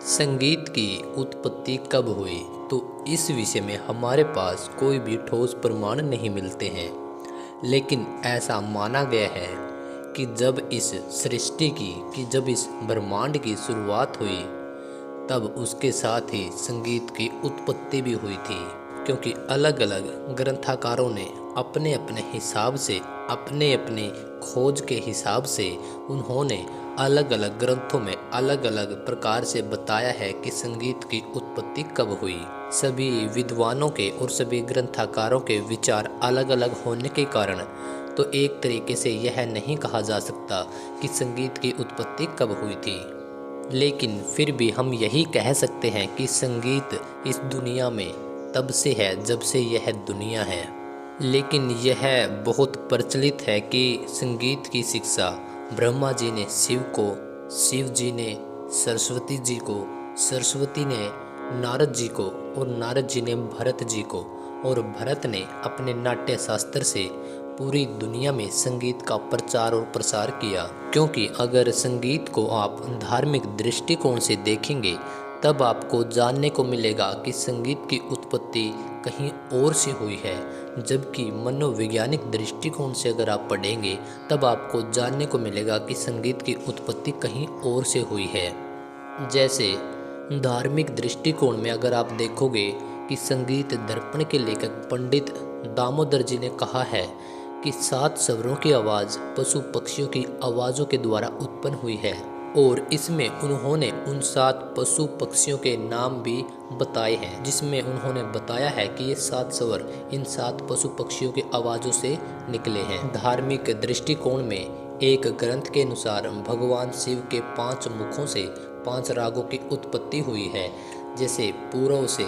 संगीत की उत्पत्ति कब हुई? तो इस विषय में हमारे पास कोई भी ठोस प्रमाण नहीं मिलते हैं, लेकिन ऐसा माना गया है कि जब इस सृष्टि की जब इस ब्रह्मांड की शुरुआत हुई, तब उसके साथ ही संगीत की उत्पत्ति भी हुई थी। क्योंकि अलग अलग ग्रंथकारों ने अपने अपने हिसाब से, अपने अपने खोज के हिसाब से उन्होंने अलग अलग ग्रंथों में अलग अलग प्रकार से बताया है कि संगीत की उत्पत्ति कब हुई। सभी विद्वानों के और सभी ग्रंथकारों के विचार अलग अलग होने के कारण तो एक तरीके से यह नहीं कहा जा सकता कि संगीत की उत्पत्ति कब हुई थी। लेकिन फिर भी हम यही कह सकते हैं कि संगीत इस दुनिया में तब से है जब से यह दुनिया है। लेकिन यह बहुत प्रचलित है कि संगीत की शिक्षा ब्रह्मा जी ने शिव को, शिव जी ने सरस्वती जी को, सरस्वती ने नारद जी को और नारद जी ने भरत जी को, और भरत ने अपने नाट्य शास्त्र से पूरी दुनिया में संगीत का प्रचार और प्रसार किया। क्योंकि अगर संगीत को आप धार्मिक दृष्टिकोण से देखेंगे, तब आपको जानने को मिलेगा कि संगीत की उत्पत्ति कहीं और से हुई है, जबकि मनोवैज्ञानिक दृष्टिकोण से अगर आप पढ़ेंगे, तब आपको जानने को मिलेगा कि संगीत की उत्पत्ति कहीं और से हुई है। जैसे धार्मिक दृष्टिकोण में अगर आप देखोगे कि संगीत दर्पण के लेखक पंडित दामोदर जी ने कहा है कि 7 स्वरों की आवाज़ पशु पक्षियों की आवाज़ों के द्वारा उत्पन्न हुई है, और इसमें उन्होंने उन 7 पशु पक्षियों के नाम भी बताए हैं, जिसमें उन्होंने बताया है कि ये 7 स्वर इन 7 पशु पक्षियों की आवाज़ों से निकले हैं। धार्मिक दृष्टिकोण में एक ग्रंथ के अनुसार भगवान शिव के 5 मुखों से 5 रागों की उत्पत्ति हुई है। जैसे पूर्व से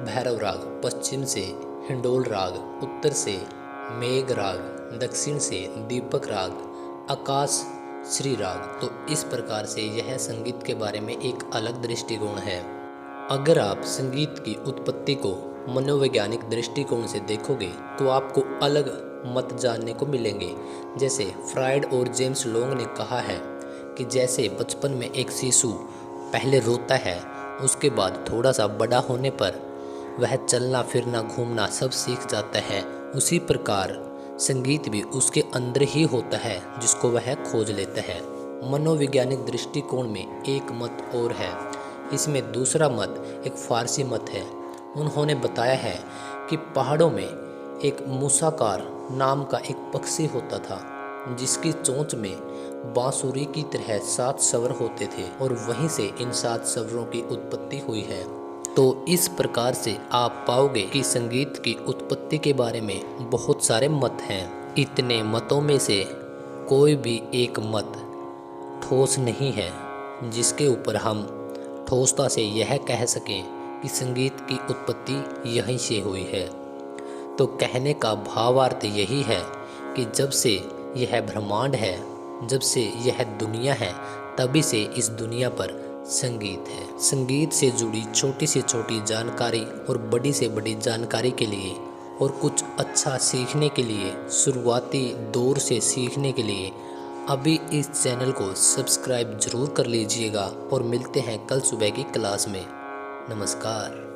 भैरव राग, पश्चिम से हिंडोल राग, उत्तर से मेघ राग, दक्षिण से दीपक राग, आकाश श्री राग। तो इस प्रकार से यह संगीत के बारे में एक अलग दृष्टिकोण है। अगर आप संगीत की उत्पत्ति को मनोवैज्ञानिक दृष्टिकोण से देखोगे, तो आपको अलग मत जानने को मिलेंगे। जैसे फ्रायड और जेम्स लोंग ने कहा है कि जैसे बचपन में एक शिशु पहले रोता है, उसके बाद थोड़ा सा बड़ा होने पर वह चलना फिरना घूमना सब सीख जाता है, उसी प्रकार संगीत भी उसके अंदर ही होता है, जिसको वह खोज लेता है। मनोवैज्ञानिक दृष्टिकोण में एक मत और है। इसमें दूसरा मत एक फारसी मत है। उन्होंने बताया है कि पहाड़ों में एक मूसाकार नाम का एक पक्षी होता था, जिसकी चोंच में बांसुरी की तरह 7 स्वर होते थे, और वहीं से इन 7 स्वरों की उत्पत्ति हुई है। तो इस प्रकार से आप पाओगे कि संगीत की उत्पत्ति के बारे में बहुत सारे मत हैं। इतने मतों में से कोई भी एक मत ठोस नहीं है जिसके ऊपर हम ठोसता से यह कह सकें कि संगीत की उत्पत्ति यहीं से हुई है। तो कहने का भावार्थ यही है कि जब से यह ब्रह्मांड है, जब से यह दुनिया है, तभी से इस दुनिया पर संगीत है। संगीत से जुड़ी छोटी से छोटी जानकारी और बड़ी से बड़ी जानकारी के लिए, और कुछ अच्छा सीखने के लिए, शुरुआती दौर से सीखने के लिए अभी इस चैनल को सब्सक्राइब जरूर कर लीजिएगा। और मिलते हैं कल सुबह की क्लास में। नमस्कार।